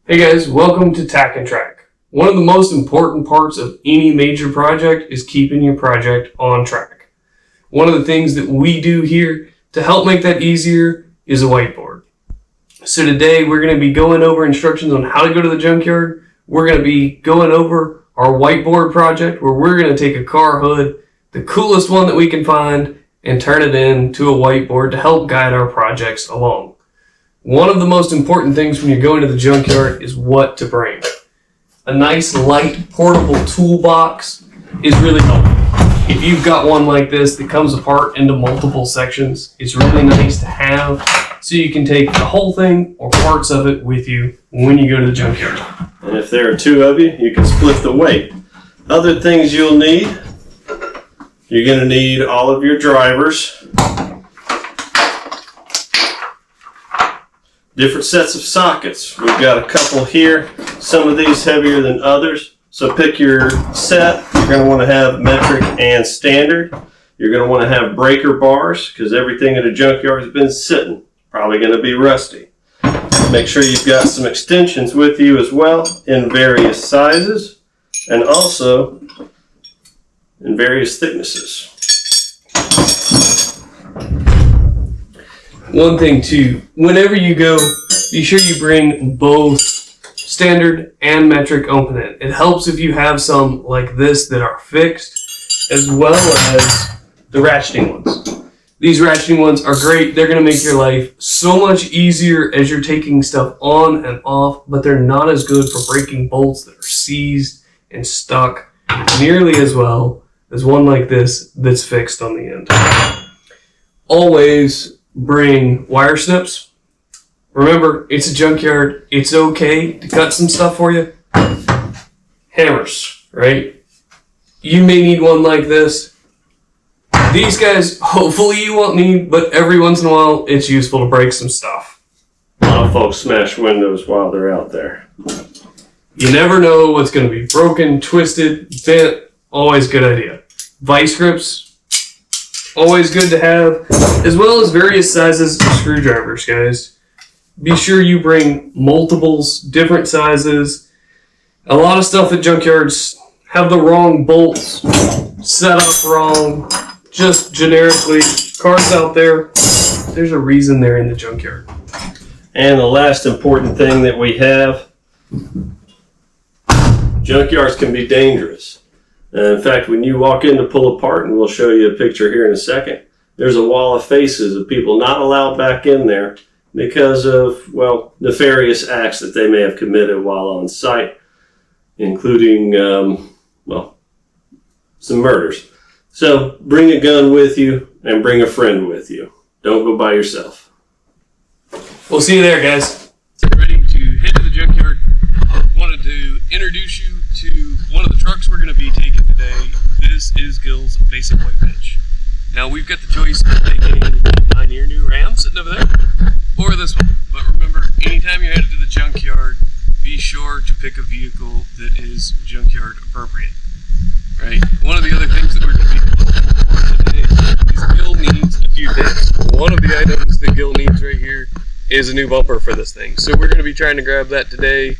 Hey guys, welcome to Tack and Track. One of the most important parts of any major project is keeping your project on track. One of the things that we do here to help make that easier is a whiteboard. So today we're going to be going over instructions on how to go to the junkyard. We're going to be going over our whiteboard project where we're going to take a car hood, the coolest one that we can find, and turn it into a whiteboard to help guide our projects along. One of the most important things when you're going to the junkyard is what to bring. A nice light portable toolbox is really helpful. If you've got one like this that comes apart into multiple sections, it's really nice to have so you can take the whole thing or parts of it with you when you go to the junkyard. And if there are two of you, you can split the weight. Other things you'll need, you're going to need all of your drivers, different sets of sockets. We've got a couple here, some of these heavier than others. So pick your set. You're going to want to have metric and standard. You're going to want to have breaker bars because everything at a junkyard has been sitting. Probably going to be rusty. Make sure you've got some extensions with you as well in various sizes and also in various thicknesses. One thing too, whenever you go, be sure you bring both standard and metric opening. It helps if you have some like this that are fixed, as well as the ratcheting ones. These ratcheting ones are great. They're going to make your life so much easier as you're taking stuff on and off, but they're not as good for breaking bolts that are seized and stuck nearly as well as one like this that's fixed on the end. Always bring wire snips. Remember, it's a junkyard. It's okay to cut some stuff for you. Hammers, right? You may need one like this. These guys, hopefully you won't need, but every once in a while, it's useful to break some stuff. A lot of folks smash windows while they're out there. You never know what's going to be broken, twisted, bent. Always good idea. Vice grips, always good to have, as well as various sizes of screwdrivers, guys. Be sure you bring multiples, different sizes. A lot of stuff at junkyards have the wrong bolts, set up wrong, just generically. Cars out there, there's a reason they're in the junkyard. And the last important thing that we have, junkyards can be dangerous. In fact, when you walk in to pull apart, and we'll show you a picture here in a second, there's a wall of faces of people not allowed back in there because of, well, nefarious acts that they may have committed while on site, including, some murders. So bring a gun with you and bring a friend with you. Don't go by yourself. We'll see you there, guys. Get ready to head to the junkyard. Wanted to introduce you to one of the trucks we're going to be taking today. This is Gil's Basic White Pitch. Now we've got the choice of taking my new Ram sitting over there, or this one. But remember, anytime you're headed to the junkyard, be sure to pick a vehicle that is junkyard appropriate. Right? One of the other things that we're going to be looking for today is Gil needs a few things. One of the items that Gil needs right here is a new bumper for this thing. So we're going to be trying to grab that today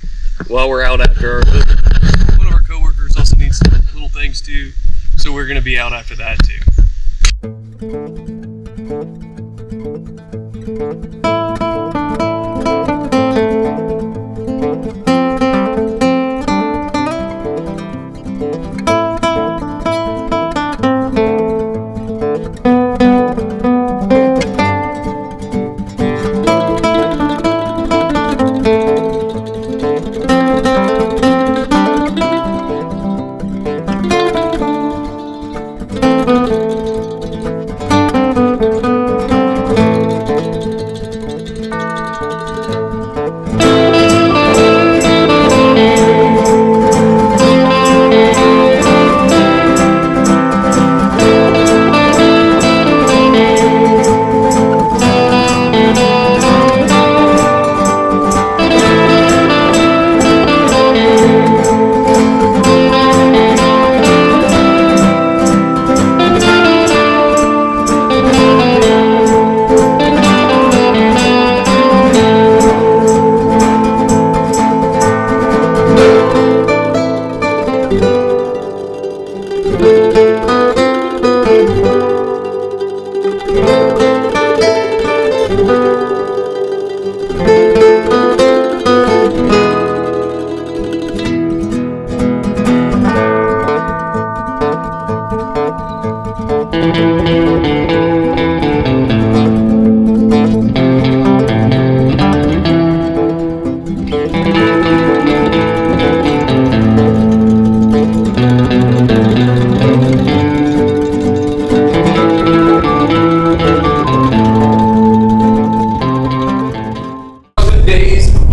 while we're out after our visit. One of our coworkers also needs some little things too, so we're going to be out after that too.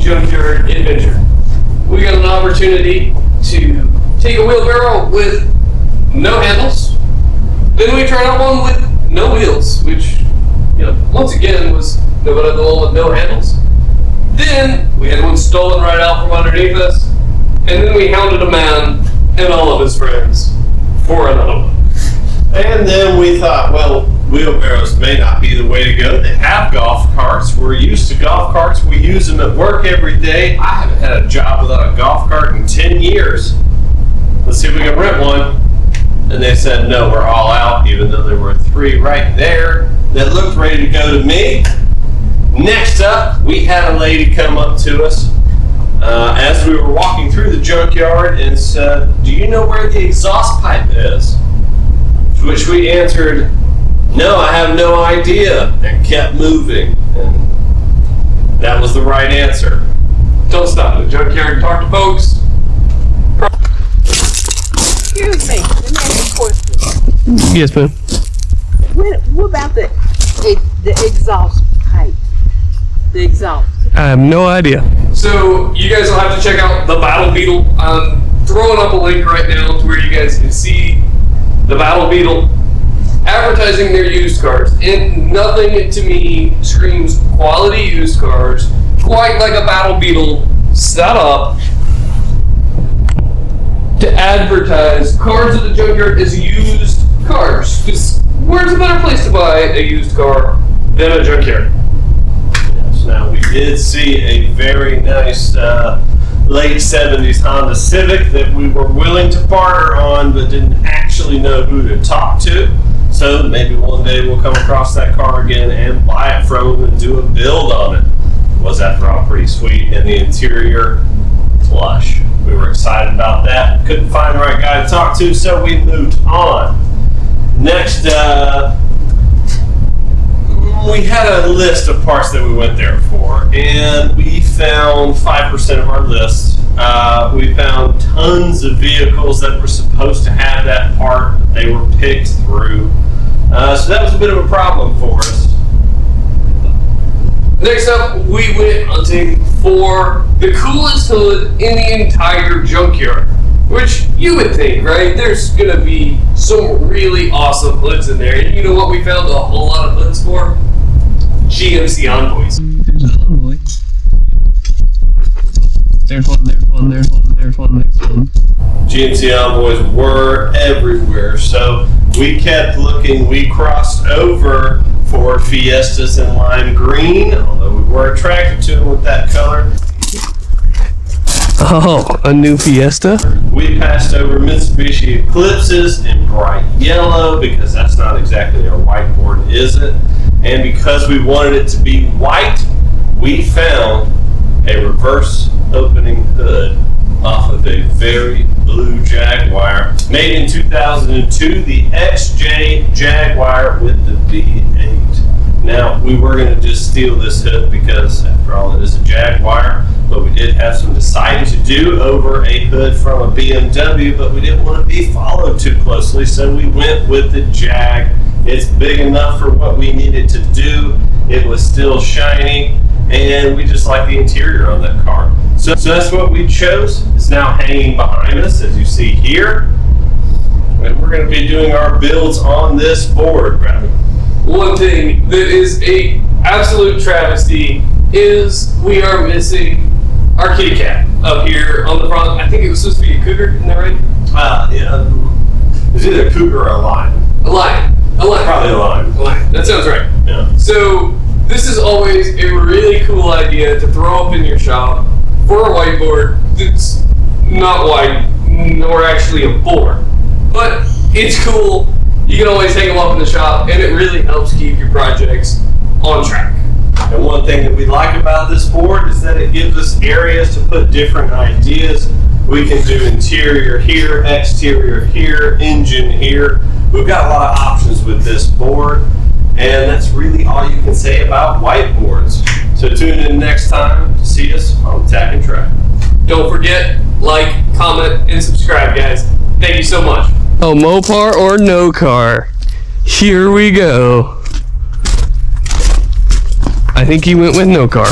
junkyard adventure. We got an opportunity to take a wheelbarrow with no handles. Then we tried out one with no wheels, which, once again was the one with no handles. Then we had one stolen right out from underneath us, and then we hounded a man and all of his friends for another one. And then we thought, well, wheelbarrows may not be the way to go. They have golf carts. We're used to golf carts. We use them at work every day. I haven't had a job without a golf cart in 10 years. Let's see if we can rent one. And they said, no, we're all out, even though there were 3 right there that looked ready to go to me. Next up, we had a lady come up to us as we were walking through the junkyard and said, do you know where the exhaust pipe is? To which we answered, no, I have no idea, and kept moving. And that was the right answer. Don't stop at the junkyard and talk to folks. Excuse me, let me ask you a question. Yes, ma'am. What about the exhaust pipe? The exhaust. I have no idea. So you guys will have to check out the Battle Beetle. I'm throwing up a link right now to where you guys can see the Battle Beetle advertising their used cars. And nothing to me screams quality used cars quite like a Battle Beetle set up to advertise cars at the junkyard as used cars. Because where's a better place to buy a used car than a junkyard? Yes, now we did see a very nice late 70s Honda Civic that we were willing to barter on but didn't actually know who to talk to. So maybe one day we'll come across that car again and buy it from them and do a build on it. It was, after all, pretty sweet, and the interior plush. We were excited about that. Couldn't find the right guy to talk to, so we moved on. Next, we had a list of parts that we went there for, and we found 5% of our list. We found tons of vehicles that were supposed to have that part. They were picked through. So that was a bit of a problem for us. Next up, we went hunting for the coolest hood in the entire junkyard. Which you would think, right? There's gonna be some really awesome hoods in there. And you know what we found a whole lot of hoods for? GMC Envoys. There's a Envoy. There's one, there's one, there's one, there's one, there's one. GMC Envoys were everywhere, so we kept looking. We crossed over Ford Fiestas in lime green, although we were attracted to them with that color. Oh, a new Fiesta? We passed over Mitsubishi Eclipses in bright yellow because that's not exactly a whiteboard, is it? And because we wanted it to be white, we found a reverse opening hood off of a very blue Jaguar made in 2002, the XJ Jaguar with the V8. Now, we were going to just steal this hood because, after all, it is a Jaguar, but we did have some deciding to do over a hood from a BMW, but we didn't want to be followed too closely, so we went with the Jag. It's big enough for what we needed to do. It was still shiny, and we just like the interior on that car. So that's what we chose. It's now hanging behind us, as you see here. And we're going to be doing our builds on this board, Bradley. One thing that is a absolute travesty is we are missing our kitty cat up here on the front. I think it was supposed to be a cougar, isn't that right? Yeah. It's either a cougar or a lion. A lion. A lion. Probably a lion. A lion. That sounds right. Yeah. So this is always a really cool idea to throw up in your shop for a whiteboard that's not white, nor actually a board. But it's cool. You can always hang them up in the shop, and it really helps keep your projects on track. And one thing that we like about this board is that it gives us areas to put different ideas. We can do interior here, exterior here, engine here. We've got a lot of options with this board, and that's really all you can say about whiteboards. So tune in next time to see us on Tack and Track. Don't forget, like, comment, and subscribe, guys. Thank you so much. Oh, Mopar or no car? Here we go. I think he went with no car.